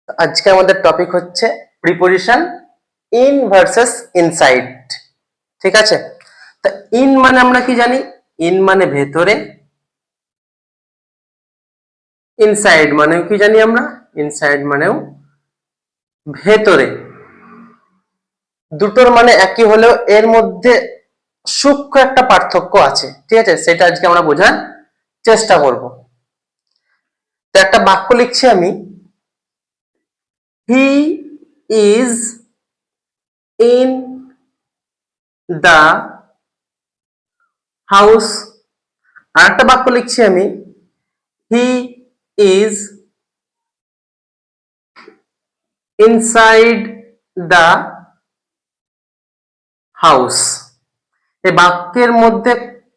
আজকে আমাদের টপিক হচ্ছে প্রিপোজিশন ইন ভার্সেস ইনসাইড। ঠিক আছে, তো ইন মানে আমরা কি জানি? ইন মানে ভেতরে, ইনসাইড মানেও কি জানি আমরা? ইনসাইড মানেও ভেতরে। দুটোর মানে একই হলেও এর মধ্যে সূক্ষ্ম একটা পার্থক্য আছে। ঠিক আছে, সেটা আজকে আমরা বোঝার চেষ্টা করব। তো একটা বাক্য লিখছি আমি, he is in the house. আর একটা বাক্য লিখছি আমি, he is inside the house. এই বাক্যের মধ্যে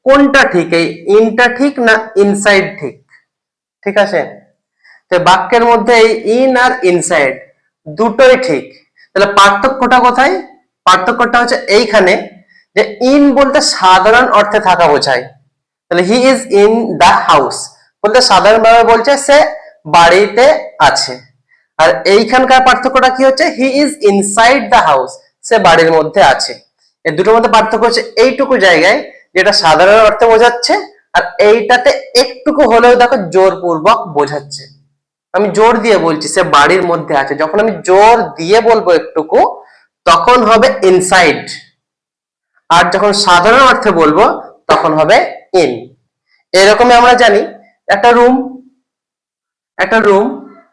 কোনটা ঠিক? এই ইনটা ঠিক না ইনসাইড ঠিক? ঠিক আছে, তো বাক্যের মধ্যে এই ইন আর ইনসাইড দুটোই ঠিক। তাহলে পার্থক্যটা কোথায়? পার্থক্যটা হচ্ছে এইখানে, যে ইন বলতে সাধারণ অর্থে থাকা বোঝায়। তাহলে he is in the house বলতে সাধারণভাবে বলছে সে বাড়িতে আছে। আর এইখানকার পার্থক্যটা কি হচ্ছে? He is inside the house, সে বাড়ির মধ্যে আছে। এই দুটোর মধ্যে পার্থক্য হচ্ছে এইটুকু জায়গায়, যেটা সাধারণ অর্থে বোঝাচ্ছে আর এইটাতে একটুকু হলেও দেখো জোরপূর্বক বোঝাচ্ছে। আমি জোর দিয়ে বলছি সে বাড়ির মধ্যে আছে, যখন আমি জোর দিয়ে বলবো একটুকু তখন হবে ইনসাইড, আর যখন সাধারণ অর্থে বলবো তখন হবে ইন। এরকমই আমরা জানি একটা রুম, একটা রুম,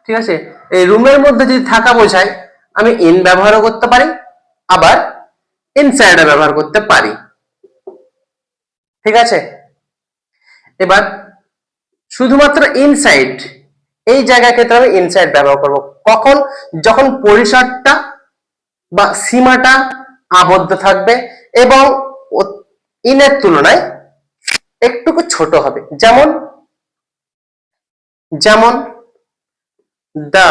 ঠিক আছে, এই রুমের মধ্যে যদি থাকা বোঝায় আমি ইন ব্যবহারও করতে পারি, আবার ইনসাইড ব্যবহার করতে পারি। ঠিক আছে, এবার শুধুমাত্র ইনসাইড এই জায়গার ক্ষেত্রে আমি ইনসাইড ব্যবহার করব কখন? যখন পরিসরটা বা সীমাটা আবদ্ধ থাকবে এবং ইনের তুলনায় একটুকু ছোট হবে। যেমন যেমন the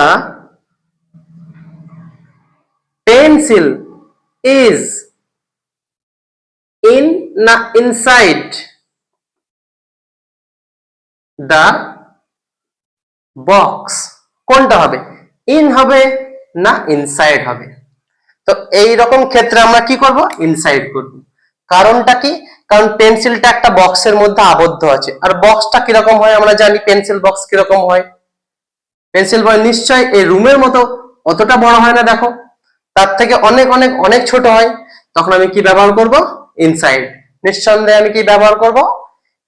pencil is in না inside the box। কোনটা হবে? ইন হবে না ইনসাইড হবে? তো এই রকম ক্ষেত্রে আমরা কি করব? ইনসাইড করব। কারণটা কি? কারণ পেন্সিলটা একটা বক্সের মধ্যে আবদ্ধ আছে, আর বক্সটা কিরকম হয় আমরা জানি, পেন্সিল বক্স কিরকম হয়। পেন্সিল বক্স নিশ্চয় এই রুমের মতো অতটা বড় হয় না, দেখো তার থেকে অনেক অনেক অনেক ছোট হয়। তখন আমি কি ব্যবহার করব? ইনসাইড। নিঃসন্দেহে আমি কি ব্যবহার করব?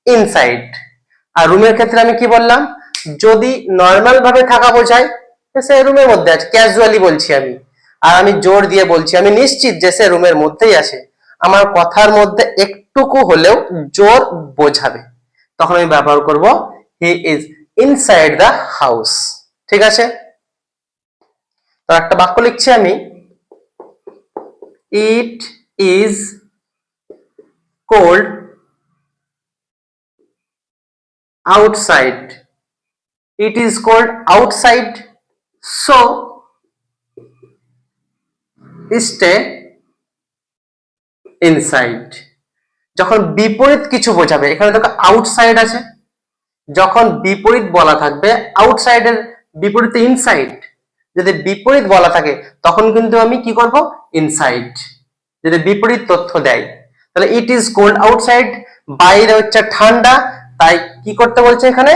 ইনসাইড। আর রুমের ক্ষেত্রে আমি কি বললাম? যদি নর্মাল ভাবে থাকা বোঝায় সে রুমের মধ্যে আছে, ক্যাজুয়ালি বলছি আমি, আর আমি জোর দিয়ে বলছি আমি নিশ্চিত যে সে রুমের মধ্যেই আছে, আমার কথার মধ্যে একটুকু হলেও জোর বোঝাবে, তখন আমি ব্যবহার করব হি ইজ ইনসাইড দ্য হাউস। ঠিক আছে, তো একটা বাক্য লিখছি আমি, it is cold outside. It is cold outside, so stay inside. যখন বিপরীত কিছু বোঝাবে, এখানে দেখো আউটসাইড আছে, যখন বিপরীত বলা থাকবে আউটসাইডের বিপরীতে ইনসাইড, যদি বিপরীত বলা থাকে তখন কিন্তু আমি কি করব? ইনসাইড। যদি বিপরীত তথ্য দেয়, তাহলে ইট ইজ কোল্ড আউটসাইড, বাইরে হচ্ছে ঠান্ডা, তাই কি করতে বলছে এখানে?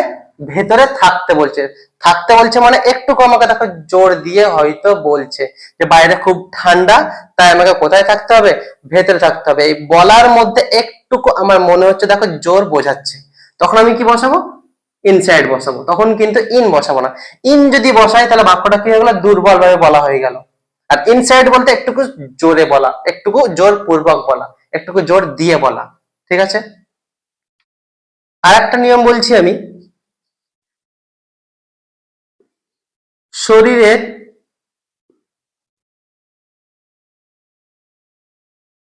ভেতরে থাকতে বলছে। থাকতে বলছে মানে একটু আমাকে দেখো জোর দিয়ে হয়তো বলছে যে বাইরে খুব ঠান্ডা, তাই আমাকে কোথায় থাকতে হবে? ভেতরে থাকতে হবে। এই বলার মধ্যে একটুকু আমার মনে হচ্ছে দেখো জোর বোঝাচ্ছে, তখন আমি কি বসাবো? ইনসাইড বসাবো, তখন কিন্তু ইন বসাবো না। ইন যদি বসাই তাহলে বাক্যটা কি হয়ে গেল? দুর্বল ভাবে বলা হয়ে গেল। আর ইনসাইড বলতে একটুকু জোরে বলা, একটুকু জোর পূর্বক বলা, একটুকু জোর দিয়ে বলা। ঠিক আছে, আর একটা নিয়ম বলছি আমি, শরীরের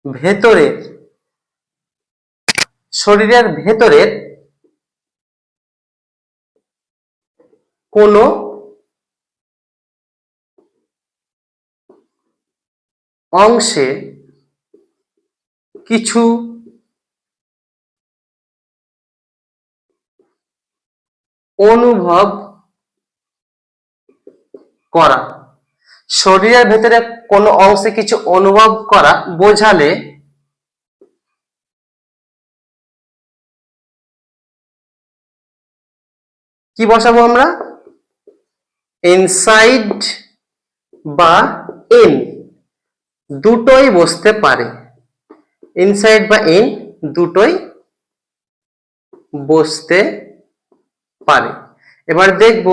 ভেতরের, শরীরের ভেতরের কোনো অংশে কিছু অনুভব করা। শরীরের ভেতরে কোনো অংশে কিছু অনুভব করা বোঝালে কি বসাবো আমরা? ইনসাইড বা ইন দুটোই বসতে পারে। ইনসাইড বা ইন দুটোই বসতে পারে। এবার দেখব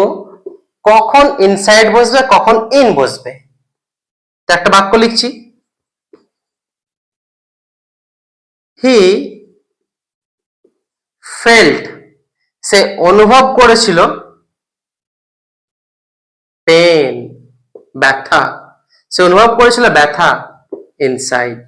কখন ইনসাইড বসবে কখন ইন বসবে। তো একটা বাক্য লিখছি, হি ফেল্ট সে অনুভব করেছিল, পেন ব্যথা সে অনুভব করেছিল ব্যথা, ইনসাইড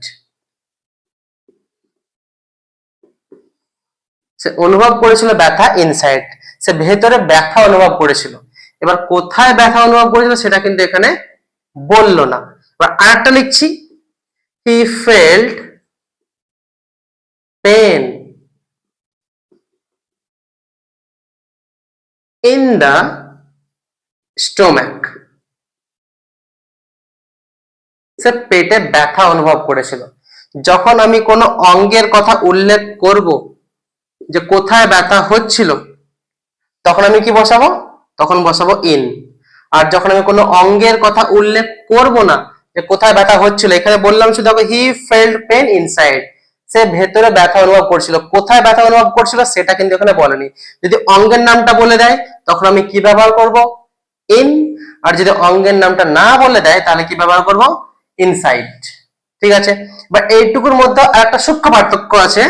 সে অনুভব করেছিল ব্যথা ইনসাইড সে ভেতরে ব্যথা অনুভব করেছিল। এবার কোথায় ব্যথা অনুভব করেছিল সেটা কিন্তু এখানে বললো না। এবার আরেকটা লিখছি, he felt pain in the stomach সে পেটে ব্যথা অনুভব করেছিল। যখন আমি কোনো অঙ্গের কথা উল্লেখ করব যে কোথায় ব্যথা হচ্ছিল তখন আমি কি বসাবো? তখন বসাবো ইন। আর যখন আমি কোনো অঙ্গের কথা উল্লেখ করব না যে কোথায় ব্যথা হচ্ছিল, এখানে বললাম শুধু হি ফেল্ট পেন ইনসাইড সে ভেতরে ব্যথা অনুভব করছিল, কোথায় ব্যথা অনুভব করছিল সেটা কিন্তু এখানে বলেনি। যদি অঙ্গের নামটা বলে দেয় তখন আমি কি ব্যবহার করব? ইন। আর যদি অঙ্গের নামটা না বলে দেয় তাহলে কি ব্যবহার করব? ইনসাইড। ঠিক আছে, বা এইটুকুর মধ্যে একটা সূক্ষ্ম পার্থক্য আছে।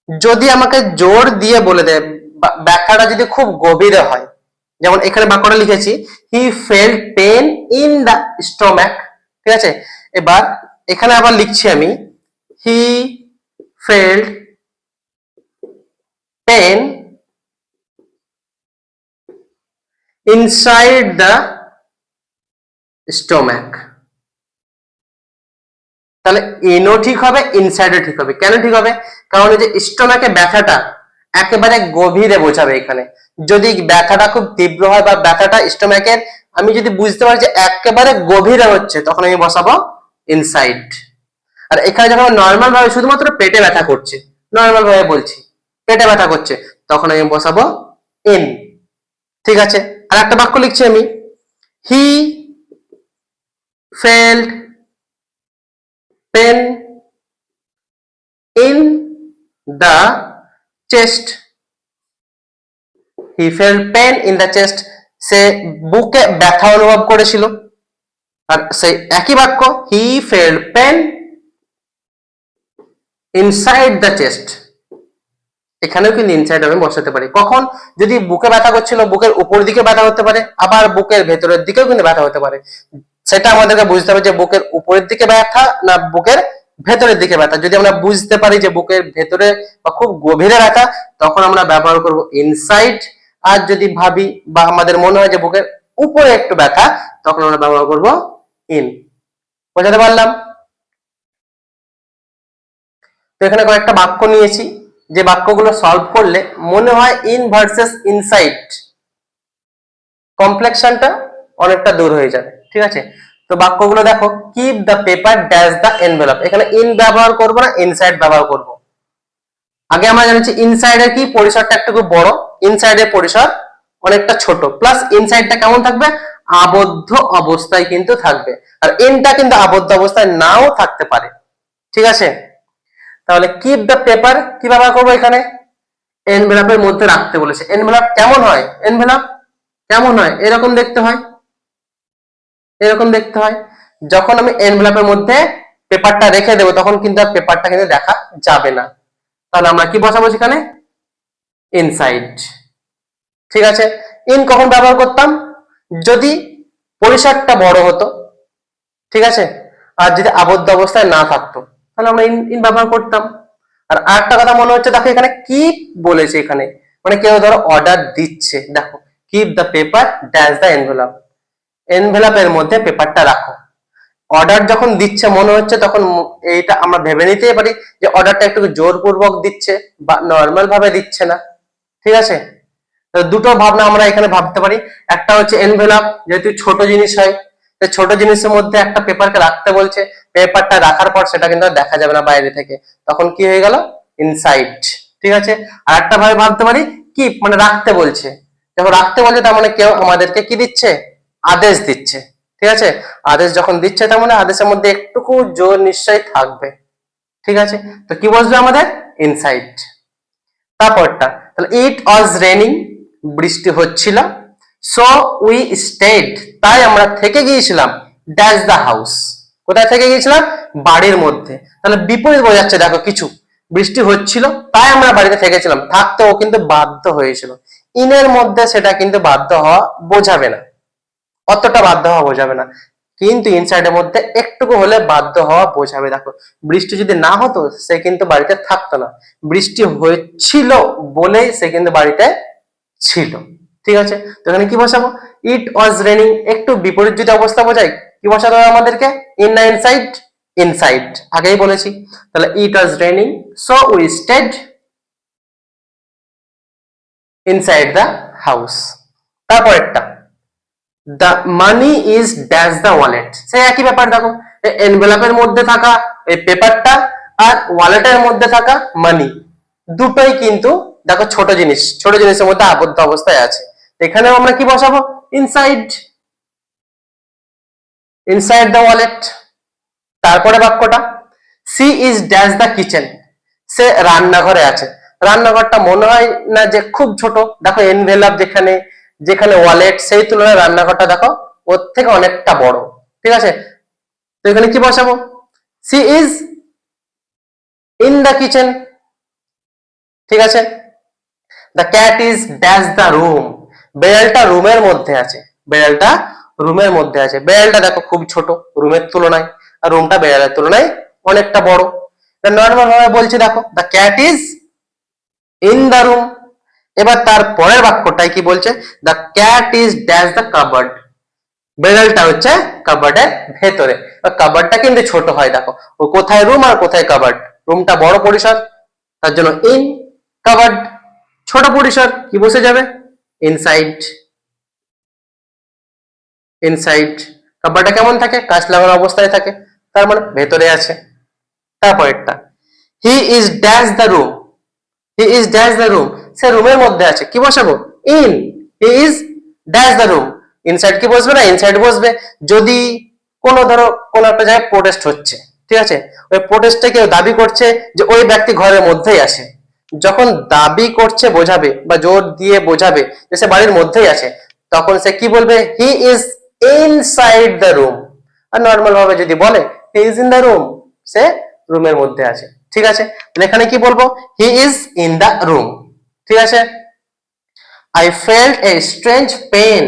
যদি আমাকে জোর দিয়ে বলে দেয়, ব্যাখ্যাটা যদি খুব গভীরে হয়, যেমন এখানে বাক্যটা লিখেছি he felt pain in the stomach, ঠিক আছে। এবার এখানে আবার লিখছি আমি he felt pain inside the stomach, তাহলে ইনও ঠিক হবে ইনসাইডও ঠিক হবে। কেন ঠিক হবে? কারণ এই যে স্টোম্যাকে ব্যথাটা একেবারে গভীরে বোঝাবে। এখানে যদি ব্যথাটা খুব তীব্র হয় বা ব্যথাটা স্টোম্যাকের আমি যদি বুঝতে পারি যে একেবারে গভীরে হচ্ছে তখন আমি বসাবো ইনসাইড। আর এখানে যখন নর্মাল ভাবে শুধুমাত্র পেটে ব্যথা করছে, নর্মাল ভাবে বলছি পেটে ব্যথা করছে, তখন আমি বসাবো ইন। ঠিক আছে, আর একটা বাক্য লিখছি আমি, he felt pain in the chest, he felt pain in the chest সে বুকে ব্যথা অনুভব করেছিল। আর সেই একই বাক্য he felt pain inside the chest, এখানেও কিন্তু ইনসাইড আমি বসাতে পারি। কখন? যদি বুকে ব্যথা করছিল, বুকের উপর দিকে ব্যথা হতে পারে, আবার বুকের ভেতরের দিকেও কিন্তু ব্যথা হতে পারে। সেটা আমাদেরকে বুঝতে হবে যে বুকের উপরের দিকে ব্যথা না বুকের ভেতরের দিকে ব্যথা। যদি আমরা বুঝতে পারি যে বুকের ভেতরে বা খুব গভীরে ব্যথা তখন আমরা ব্যবহার করব ইনসাইড। আর যদি ভাবি বা আমাদের মনে হয় যে বুকের উপরে একটু ব্যথা তখন আমরা ব্যবহার করব ইন। বোঝাতে পারলাম? তো এখানে কয়েকটা বাক্য নিয়েছি যে বাক্যগুলো সলভ করলে মনে হয় ইন ভার্সেস ইনসাইড কমপ্লেক্সনটা অনেকটা দূর হয়ে যাবে। ঠিক আছে, তো বাক্যগুলো দেখো, keep the paper dash the envelope, এখানে ইন ব্যবহার করব না ইনসাইড ব্যবহার করব। আগে আমরা জানছি ইনসাইডের কি পরিসরটা একটু বড়, ইনসাইডের পরিসর অনেকটা ছোট, প্লাস ইনসাইডটা কেমন থাকবে? আবদ্ধ অবস্থায় কিন্তু থাকবে। আর ইনটা কিন্তু আবদ্ধ অবস্থায় নাও থাকতে পারে। ঠিক আছে, তাহলে কিপ দ্য পেপার কি ব্যবহার করবো? এখানে এনভেলপের মধ্যে রাখতে বলেছে। এনভেলপ কেমন হয়? এনভেলপ কেমন হয়? এরকম দেখতে হয়, এরকম দেখতে হয়। যখন আমি এনভেলপের মধ্যে পেপারটা রেখে দেবো তখন কিন্তু আর পেপারটা কিন্তু দেখা যাবে না। তাহলে আমরা কি বসাবো সেখানে? ইনসাইড। ঠিক আছে, ইন কখন ব্যবহার করতাম? যদি পরিসরটা বড় হতো, ঠিক আছে, আর যদি আবদ্ধ অবস্থায় না থাকতো তাহলে আমরা ইন ইন ব্যবহার করতাম। আর আরেকটা কথা মনে হচ্ছে, দেখো এখানে কিপ বলেছে, এখানে মানে কেউ ধরো অর্ডার দিচ্ছে, দেখো keep the paper dash the envelope, এনভেলপের মধ্যে পেপারটা রাখো। অর্ডার যখন দিচ্ছে মনে হচ্ছে তখন এইটা আমরা ভেবে নিতেই পারি যে অর্ডারটা একটু জোরপূর্বক দিচ্ছে বা নর্মাল ভাবে দিচ্ছে না। ঠিক আছে, দুটো ভাবনা আমরা এখানে ভাবতে পারি। একটা হচ্ছে এনভেলপ যেহেতু ছোট জিনিস হয় ছোট জিনিসের মধ্যে একটা পেপারকে রাখতে বলছে, পেপারটা রাখার পর সেটা কিন্তু আর দেখা যাবে না বাইরে থেকে, তখন কি হয়ে গেল, ইনসাইড। ঠিক আছে, আর একটা ভাবে ভাবতে পারি কি, মানে রাখতে বলছে, যখন রাখতে বলছে তার মানে কেউ আমাদেরকে কি দিচ্ছে, আদেশ দিচ্ছে। ঠিক আছে, আদেশ যখন দিচ্ছে তার মানে আদেশের মধ্যে একটুকু জোর নিশ্চয়ই থাকবে। ঠিক আছে, তো কি বসবে আমাদের, ইনসাইড। তারপরটা তাহলে ইট ওয়াজ রেনিং, বৃষ্টি হচ্ছিল, সো উই স্টেড, তাই আমরা থেকে গিয়েছিলাম, ড্যাশ দ্য হাউস, কোথায় থেকে গিয়েছিলাম, বাড়ির মধ্যে। তাহলে বিপরীত বোঝাচ্ছে, দেখো কিছু, বৃষ্টি হচ্ছিল তাই আমরা বাড়িতে থেকেছিলাম, থাকতে ও কিন্তু বাধ্য হয়েছিল। ইনের মধ্যে সেটা কিন্তু বাধ্য হওয়া বোঝাবে না, অতটা বাধ্য হওয়া বোঝাবে না, কিন্তু ইনসাইডের মধ্যে একটুকু হলে বাধ্য হওয়া বোঝাবে। দেখো বৃষ্টি যদি না হতো সে কিন্তু বাড়িতে থাকতো না, বৃষ্টি হয়েছিল বলেই সে কিন্তু বাড়িতে ছিল। ঠিক আছে, তো এখানে কি বসাবো, ইট ওয়াজ রেনিং, একটু বিপরীত যদি অবস্থা বোঝাই কি বসাতে হবে আমাদেরকে, ইন না ইনসাইড, ইনসাইড আগেই বলেছি। তাহলে it was raining, so we stayed inside the house. তারপর একটা, the money is dash the wallet, সে একই ব্যাপার। দেখো এনভেলপের মধ্যে থাকা এই পেপারটা আর ওয়ালেটের মধ্যে থাকা মানি, দুটোই কিন্তু দেখো ছোট জিনিস, ছোট জিনিসের মধ্যে আবদ্ধ অবস্থায় আছে। এখানেও আমরা কি বসাবো, ইনসাইড, ইনসাইড দ্য ওয়ালেট। তারপরে বাক্যটা, she is dash the kitchen, সে রান্নাঘরে আছে। রান্নাঘরটা মনে হয় না যে খুব ছোট, দেখো এনভেলপ যেখানে যেখানে ওয়ালেট, সেই তুলনায় রান্নাঘরটা দেখো ওর থেকে অনেকটা বড়। ঠিক আছে, তো এখানে কি বসাবো, she is in the kitchen. ঠিক আছে, the cat is dash the room, বেড়ালটা রুমের মধ্যে আছে, বেড়ালটা রুমের মধ্যে আছে। বেড়ালটা দেখো খুব ছোট রুমের তুলনায়, আর রুমটা বেড়ালের তুলনায় অনেকটা বড়। নর্মাল ভাবে বলছি, দেখো the cat is in the room. এবার তার পরের বাক্যটাই কি বলছে, the cat is dash the cupboard, বেড়ালটা হচ্ছে কাবার্ডের ভেতরে। কাবার্ডটা কিন্তু ছোট হয়, দেখো ও কোথায় রুম আর কোথায় কাবার্ড, রুমটা বড় পরিসর তার জন্য ইন, কাবার্ড ছোট পরিসর, কি বসে যাবে, ইনসাইড, ইনসাইড। কাবার্ডটা কেমন থাকে, কাঁচ লাগানো অবস্থায় থাকে, তার মানে ভেতরে আছে। তারপরেরটা, he is dash the room, he is dash the room, সে রুমের মধ্যে আছে, কি বসাবো, in, he is dash the room. Inside কি বসবে না, ইনসাইড বসবে। যদি কোনো ধরো কোনো একটা জায়গায় প্রোটেস্ট হচ্ছে, ঠিক আছে, ওই প্রোটেস্টে কেউ দাবি করছে যে ওই ব্যক্তি ঘরের মধ্যেই আছে, যখন দাবি করছে বোঝাবে বা জোর দিয়ে বোঝাবে যে সে বাড়ির মধ্যেই আছে, তখন সে কি বলবে, he is inside the room. আর নর্মাল ভাবে যদি বলে he is in the room, সে রুমের মধ্যে আছে। ঠিক আছে, তাহলে এখানে কি বলবো, he is in the room. ঠিক আছে, I felt a strange pain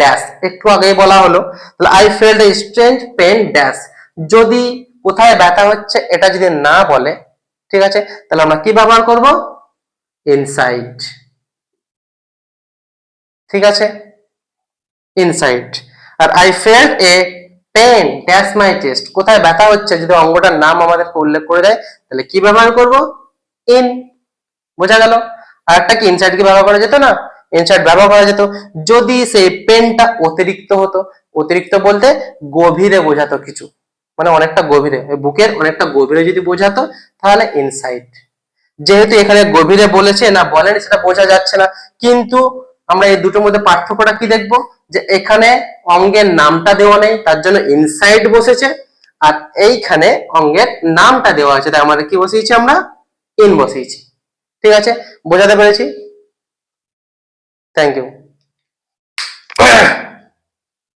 dash, একটু আগেই বলা হলো, তাহলে I felt a strange pain dash, যদি কোথায় ব্যথা হচ্ছে এটা যদি না বলে, ঠিক আছে, তাহলে আমরা কি ব্যবহার করব, ইনসাইড। ঠিক আছে, ইনসাইড। আর I felt a pain dash my chest, কোথায় ব্যথা হচ্ছে যদি অঙ্গটার নাম আমাদেরকে উল্লেখ করে দেয়, তাহলে কি ব্যবহার করব, ইন। বোঝা গেল। আর একটা কি, ইনসাইড কি ব্যবহার করা যেত না, ইনসাইড ব্যবহার করা যেত যদি সেই পেনটা অতিরিক্ত হতো। অতিরিক্ত বলতে গভীরে বোঝাতো কিছু, মানে অনেকটা গভীরে, বুকের অনেকটা গভীরে যদি বোঝাতো তাহলে ইনসাইড। যেহেতু এখানে গভীরে বলেছে না বলেনি সেটা বোঝা যাচ্ছে না, কিন্তু আমরা এই দুটোর মধ্যে পার্থক্যটা কি দেখবো, যে এখানে অঙ্গের নামটা দেওয়া নেই তার জন্য ইনসাইড বসেছে, আর এইখানে অঙ্গের নামটা দেওয়া আছে তাই আমাদের কি বসিয়েছি, আমরা ইন বসিয়েছি। ঠিক আছে, বোঝাতে পেরেছি, থ্যাংক ইউ।